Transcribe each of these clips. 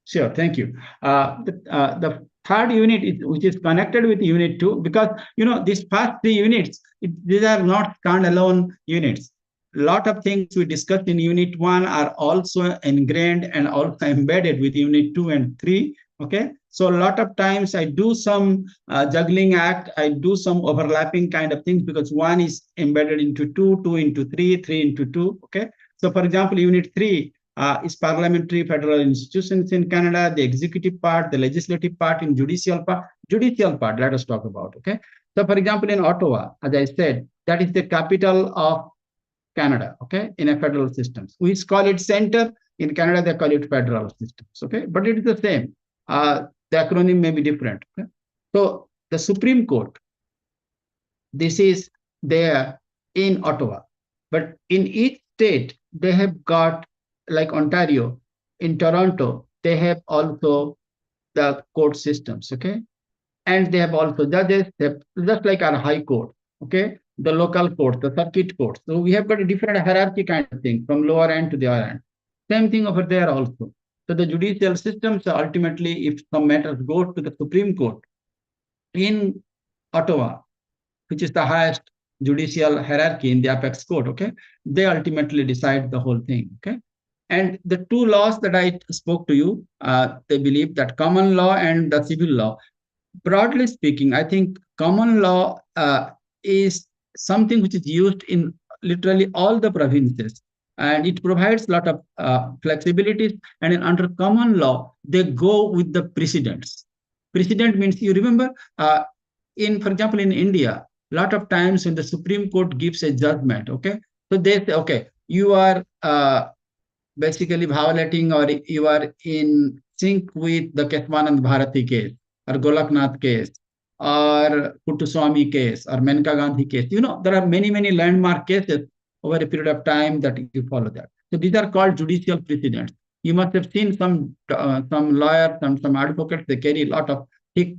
Sure, thank you. The third unit is which is connected with unit 2, because these first three units, these are not standalone units. A lot of things we discussed in unit 1 are also ingrained and also embedded with unit 2 and 3. Okay, so a lot of times I do some juggling act, I do some overlapping kind of things, because one is embedded into 2, 2 into 3, 3 into 2. Okay, so for example, unit 3 is parliamentary federal institutions in Canada, the executive part, the legislative part, in judicial part. Judicial part, let us talk about. Okay, so for example, in Ottawa, as I said, that is the capital of Canada. Okay, in a federal systems, we call it center. In Canada, they call it federal systems. Okay, but it is the same. The acronym may be different. Okay? So the Supreme Court, this is there in Ottawa, but in each state they have got, like Ontario, in Toronto, they have also the court systems, okay? And they have also judges, they have, just like our high court, okay? The local courts, the circuit courts. So we have got a different hierarchy kind of thing from lower end to the higher end. Same thing over there also. So the judicial systems, ultimately, if some matters go to the Supreme Court in Ottawa, which is the highest judicial hierarchy in the apex court, okay? They ultimately decide the whole thing, okay? And the two laws that I spoke to you, they believe that common law and the civil law. Broadly speaking, I think common law is something which is used in literally all the provinces, and it provides a lot of flexibilities. And under common law, they go with the precedents. Precedent means, you remember, for example, in India, a lot of times when the Supreme Court gives a judgment, okay, so they say, okay, you are basically violating, or you are in sync with the Ketwanand Bharati case, or Golaknath case, or Puttuswamy case, or Menka Gandhi case. There are many, many landmark cases over a period of time that you follow that. So these are called judicial precedents. You must have seen some lawyers and some advocates, they carry a lot of thick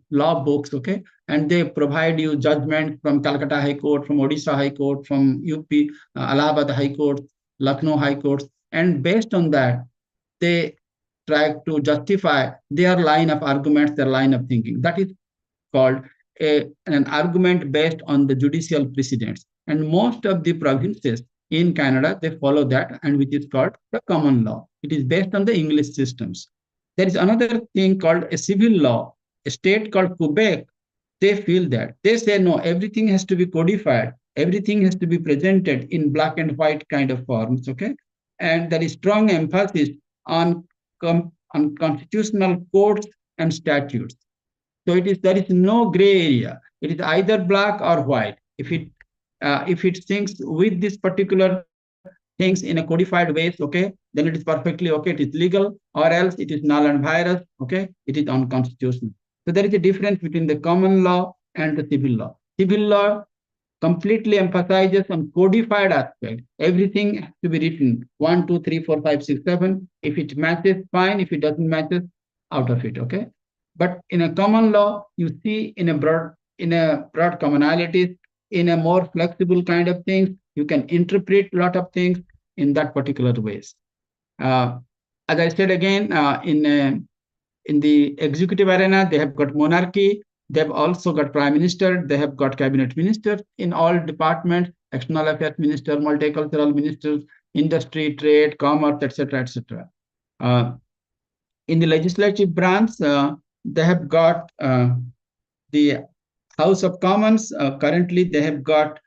law books, okay? And they provide you judgment from Calcutta High Court, from Odisha High Court, from UP, Allahabad High Court, Lucknow High Courts, and based on that, they try to justify their line of arguments, their line of thinking. That is called an argument based on the judicial precedents. And most of the provinces in Canada, they follow that, and which is called the common law. It is based on the English systems. There is another thing called a civil law. A state called Quebec, they feel that. They say, no, everything has to be codified. Everything has to be presented in black and white kind of forms, okay? And there is strong emphasis on constitutional codes and statutes. So there is no gray area. It is either black or white. If it thinks with this particular things in a codified ways, okay, then it is perfectly okay. It is legal, or else it is null and virus, okay? It is unconstitutional. So there is a difference between the common law and the civil law. Civil law completely emphasizes on codified aspect. Everything has to be written 1, 2, 3, 4, 5, 6, 7. If it matches, fine. If it doesn't match, out of it. Okay. But in a common law, you see in a broad commonalities, in a more flexible kind of things, you can interpret a lot of things in that particular ways. As I said again, in the executive arena, they have got monarchy. They've also got prime minister. They have got cabinet minister in all departments, external affairs minister, multicultural ministers, industry, trade, commerce, etc., etc. In the legislative branch, they have got the House of Commons. Currently, they have got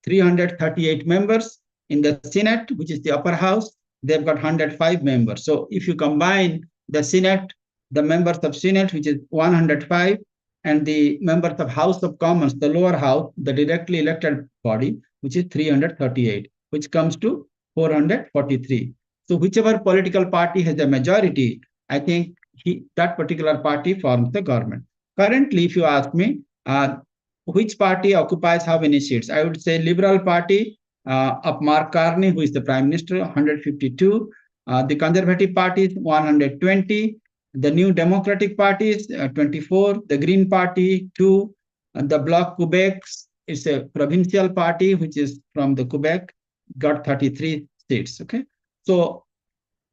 338 members. In the Senate, which is the upper house, they've got 105 members. So if you combine the Senate, the members of Senate, which is 105, and the members of House of Commons, the lower house, the directly elected body, which is 338, which comes to 443. So whichever political party has a majority, I think that particular party forms the government. Currently, if you ask me, which party occupies how many seats, I would say Liberal Party of Mark Carney, who is the Prime Minister, 152. The Conservative Party is 120. The New Democratic Party is 24. The Green Party, 2. The Bloc Quebec is a provincial party, which is from the Quebec, got 33 seats. Okay. So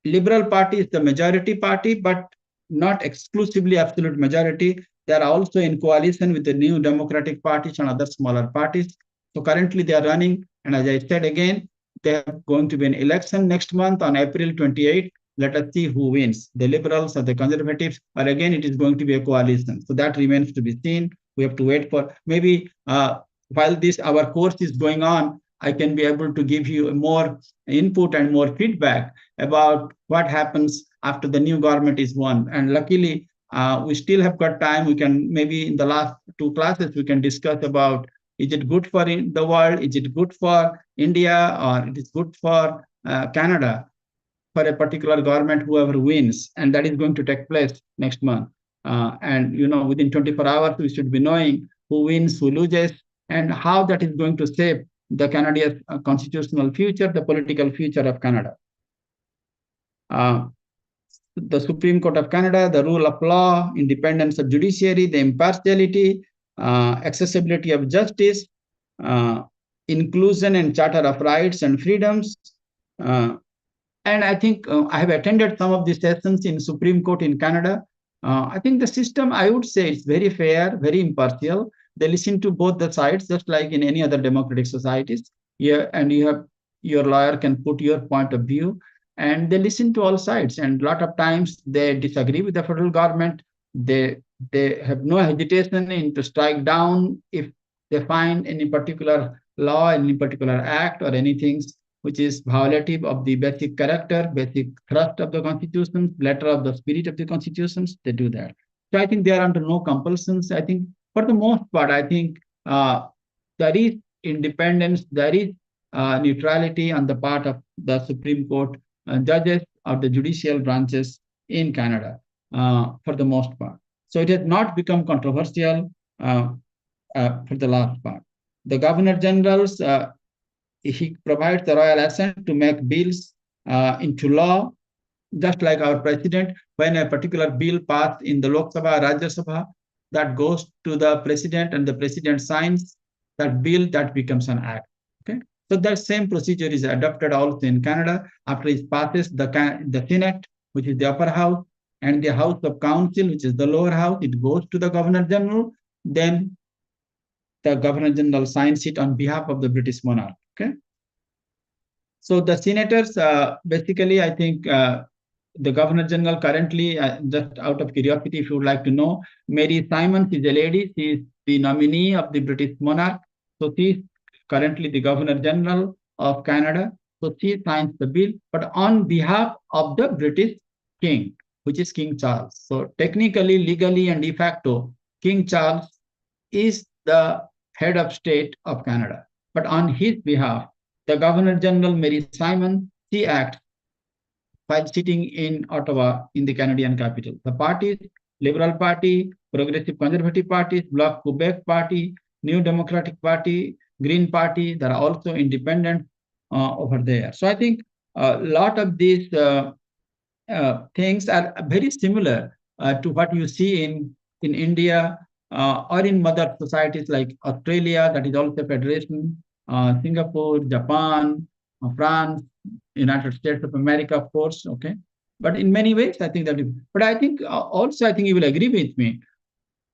Liberal Party is the majority party, but not exclusively absolute majority. They are also in coalition with the New Democratic parties and other smaller parties. So currently they are running, and as I said again, there are going to be an election next month on April 28th. Let us see who wins, the Liberals or the Conservatives, or again it is going to be a coalition. So that remains to be seen. We have to wait for maybe while this our course is going on, I can be able to give you more input and more feedback about what happens after the new government is won. And luckily, we still have got time. We can maybe in the last two classes we can discuss about, is it good for the world? Is it good for India, or it is good for Canada, for a particular government, whoever wins, and that is going to take place next month. And within 24 hours, we should be knowing who wins, who loses, and how that is going to shape the Canadian constitutional future, the political future of Canada. The Supreme Court of Canada, the rule of law, independence of judiciary, the impartiality, accessibility of justice, inclusion and charter of rights and freedoms. And I think I have attended some of these sessions in Supreme Court in Canada. I think the system, I would say, is very fair, very impartial. They listen to both the sides, just like in any other democratic societies. Yeah, and your lawyer can put your point of view, and they listen to all sides. And a lot of times they disagree with the federal government. They have no hesitation in to strike down if they find any particular law, any particular act, or anything which is violative of the basic character, basic thrust of the Constitution, letter of the spirit of the Constitutions. They do that. So I think they are under no compulsions. I think for the most part, I think there is independence, there is neutrality on the part of the Supreme Court judges of the judicial branches in Canada for the most part. So it has not become controversial for the last part. The Governor Generals, he provides the royal assent to make bills into law, just like our president. When a particular bill passed in the Lok Sabha, Rajya Sabha, that goes to the president, and the president signs that bill, that becomes an act. Okay, so that same procedure is adopted also in Canada. After it passes the Senate, which is the upper house, and the House of Council, which is the lower house, it goes to the Governor General. Then the Governor General signs it on behalf of the British monarch. Okay. So the senators, basically, I think the Governor General currently, just out of curiosity, if you would like to know, Mary Simons is a lady. She is the nominee of the British monarch. So she is currently the Governor General of Canada. So she signs the bill, but on behalf of the British King, which is King Charles. So technically, legally, and de facto, King Charles is the head of state of Canada. But on his behalf, the Governor General Mary Simon, she acts while sitting in Ottawa in the Canadian capital. The parties, Liberal Party, Progressive Conservative Parties, Bloc Quebec Party, New Democratic Party, Green Party, there are also independent over there. So I think a lot of these things are very similar to what you see in India or in mother societies like Australia, that is also a federation, Singapore, Japan, France, United States of America, of course. Okay, but in many ways, I think that. But I think also, I think you will agree with me.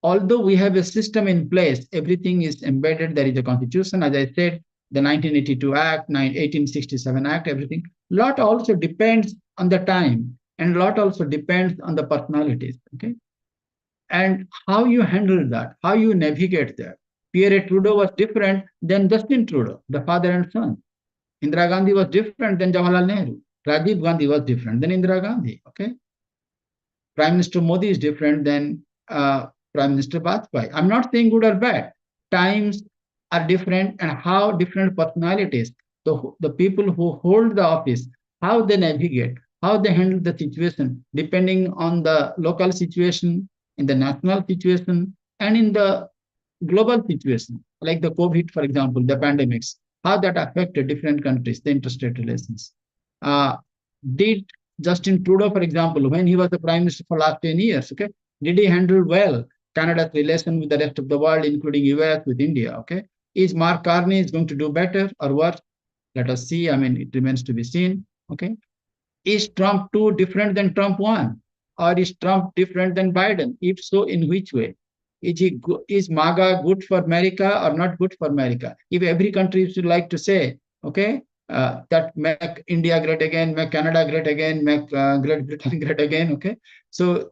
Although we have a system in place, everything is embedded. There is a constitution, as I said, the 1982 Act, 1867 Act, everything. Lot also depends on the time, and a lot also depends on the personalities. Okay, and how you handle that, how you navigate that. Pierre Trudeau was different than Justin Trudeau, the father and son. Indira Gandhi was different than Jawaharlal Nehru. Rajiv Gandhi was different than Indira Gandhi. Okay, Prime Minister Modi is different than Prime Minister Vajpayee. I'm not saying good or bad. Times are different, and how different personalities, the people who hold the office, how they navigate, how they handle the situation, depending on the local situation, in the national situation, and in the global situation, like the COVID, for example, the pandemics, how that affected different countries, the interstate relations. Did Justin Trudeau, for example, when he was the prime minister for last 10 years, okay, did he handle well Canada's relation with the rest of the world, including US, with India, okay? Is Mark Carney is going to do better or worse? Let us see. I mean, it remains to be seen, okay? Is Trump 2 different than Trump 1? Or is Trump different than Biden? If so, in which way? Is MAGA good for America or not good for America? If every country would like to say, okay, that make India great again, make Canada great again, make Great Britain great again, okay? So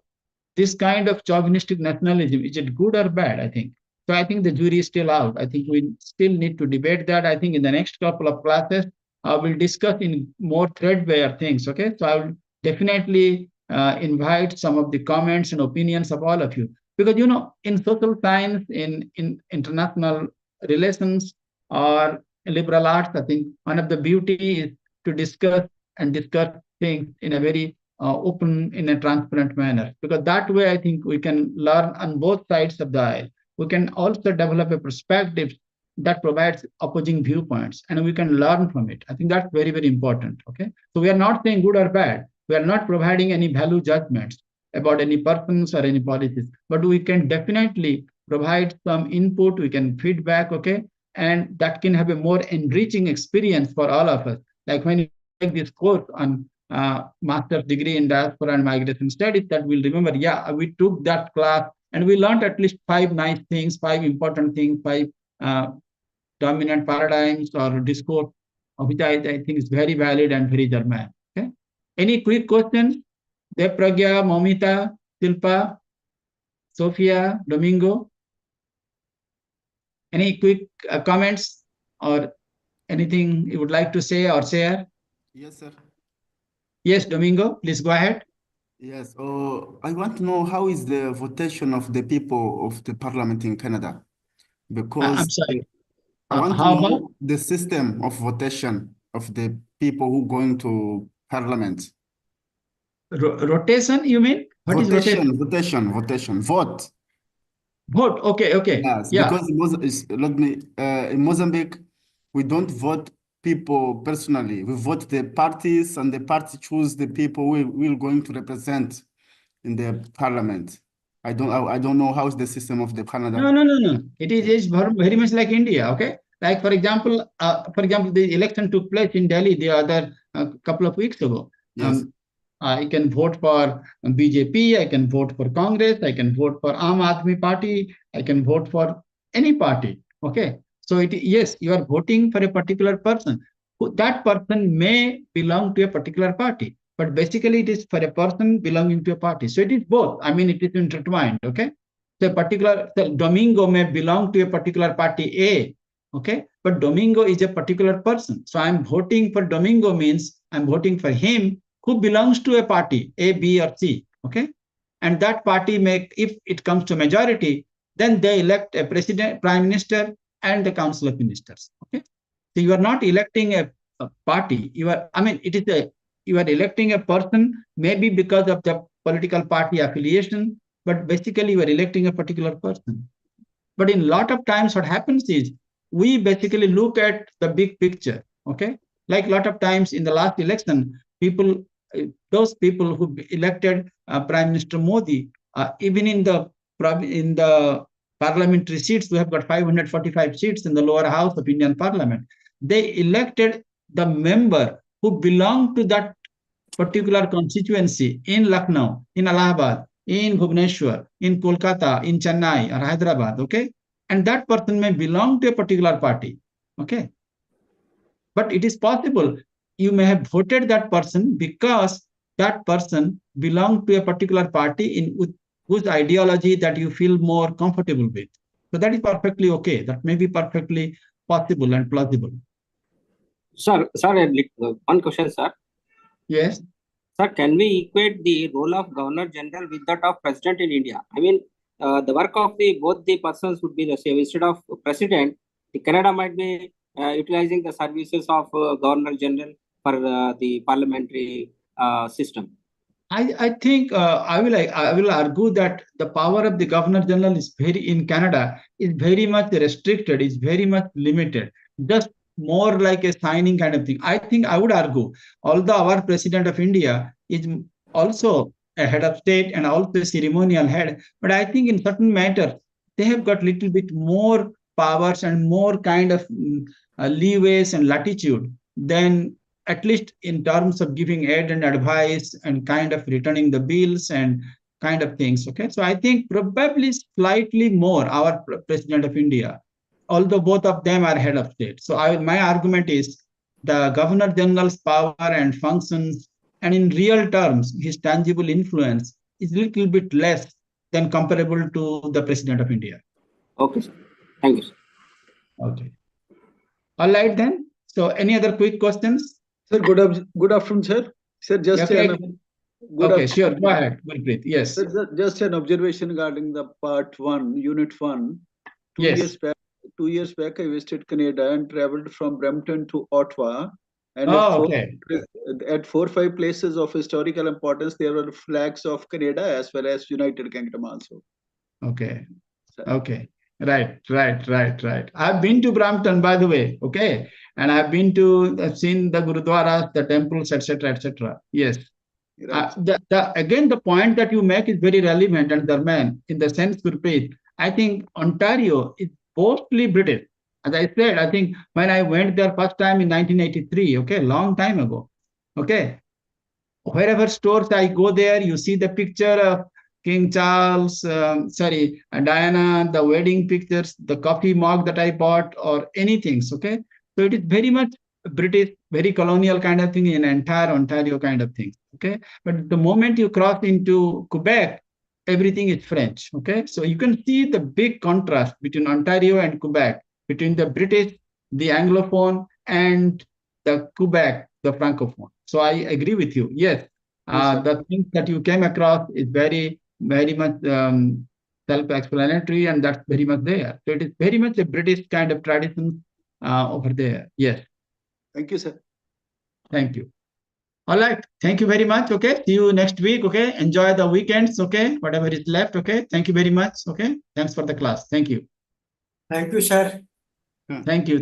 this kind of chauvinistic nationalism, is it good or bad? I think. So I think the jury is still out. I think we still need to debate that. I think in the next couple of classes, I will discuss in more threadbare things. Okay. So I will definitely invite some of the comments and opinions of all of you. Because, in social science, in international relations or liberal arts, I think one of the beauty is to discuss things in a very open in a transparent manner, because that way I think we can learn on both sides of the aisle. We can also develop a perspective that provides opposing viewpoints and we can learn from it. I think that's very, very important. Okay, so we are not saying good or bad, we are not providing any value judgments about any persons or any policies, but we can definitely provide some input, we can feedback. Okay, and that can have a more enriching experience for all of us. Like when you take this course on master's degree in diaspora and migration studies, that we'll remember, yeah, we took that class and we learned at least 5 nice things, 5 important things, 5 uh, dominant paradigms or discourse, which I think is very valid and very germane. Okay. Any quick questions? Depragya, Momita, Silpa, Sophia, Domingo? Any quick comments or anything you would like to say or share? Yes, sir. Yes, Domingo, please go ahead. Yes. I want to know how is the votation of the people of the parliament in Canada? I'm Because sorry. I want to How about know the system of votation of the people who going to parliament. rotation? You mean what is rotation? Votation, vote. Vote. Okay. Okay. Yes, Yeah. because in Mozambique, we don't vote people personally. We vote the parties, and the party choose the people we will going to represent in the parliament. I don't know how is the system of the No, Canada. no, no, no. It is very much like India. Okay. Like for example, the election took place in Delhi the other couple of weeks ago. Yes, Um, I can vote for BJP. I can vote for Congress. I can vote for Aam Aadmi Party. I can vote for any party. Okay. So yes, you are voting for a particular person. That person may belong to a particular party, but basically it is for a person belonging to a party. So it is both. I mean, it is intertwined. Okay. So Domingo may belong to a particular party A, okay, but Domingo is a particular person. So I'm voting for Domingo means I'm voting for him who belongs to a party A, B, or C, okay, and that party if it comes to majority, then they elect a president, prime minister, and the council of ministers. Okay, so you are not electing a party. I mean, you are electing a person maybe because of the political party affiliation, but basically you are electing a particular person. But in a lot of times, what happens is we basically look at the big picture. Okay, like a lot of times in the last election, those people who elected Prime Minister Modi, even in the parliamentary seats, we have got 545 seats in the lower house of Indian Parliament. They elected the member who belonged to that particular constituency in Lucknow, in Allahabad, in Bhubaneswar, in Kolkata, in Chennai or Hyderabad, okay? And that person may belong to a particular party, okay? But it is possible you may have voted that person because that person belonged to a particular party whose ideology that you feel more comfortable with. So that is perfectly okay. That may be perfectly possible and plausible. Sir, one question, sir. Yes. Sir, can we equate the role of Governor General with that of President in India? I mean, the work of both the persons would be the same. Instead of President, the Canada might be utilizing the services of Governor General for the parliamentary system. I think I will argue that the power of the Governor General in Canada is very much restricted, is very much limited, just more like a signing kind of thing. I think I would argue, although our President of India is also a head of state and also a ceremonial head, but I think in certain matters they have got little bit more powers and more kind of leeways and latitude than at least in terms of giving aid and advice and kind of returning the bills and kind of things. Okay, so I think probably slightly more our President of India, although both of them are head of state. So my argument is the Governor General's power and functions, and in real terms, his tangible influence is a little bit less than comparable to the President of India. Okay, sir. Thank you, sir. Okay. All right then. So any other quick questions? Sir, good afternoon, sir. Sir, just Okay, good sure. Go ahead. Gurpreet. Yes. Sir, just an observation regarding the part 1, unit 1. Yes. 2 years back, I visited Canada and traveled from Brampton to Ottawa. And at 4 or 5 places of historical importance, there were flags of Canada as well as United Kingdom also. Okay. Okay. Right. I've been to Brampton, by the way. Okay. And I've seen the Gurudwaras, the temples, etc., etc. Yes. Right. Again, the point that you make is very relevant, and Dharman, in the sense, Gurpreet, I think Ontario is mostly British. As I said, I think when I went there first time in 1983, okay, long time ago, okay, wherever stores I go there, you see the picture of King Charles, Diana, the wedding pictures, the coffee mug that I bought, or anything, okay? So it is very much British, very colonial kind of thing in entire Ontario kind of thing, okay? But the moment you cross into Quebec, everything is French, okay? So you can see the big contrast between Ontario and Quebec, between the British, the Anglophone, and the Quebec, the Francophone. So I agree with you. Yes, the things that you came across is very much self-explanatory, and that's very much there. So it is very much a British kind of tradition over there. Yes. Thank you, sir. Thank you. All right. Thank you very much. Okay. See you next week. Okay. Enjoy the weekends. Okay. Whatever is left. Okay. Thank you very much. Okay. Thanks for the class. Thank you. Thank you, sir. Thank you.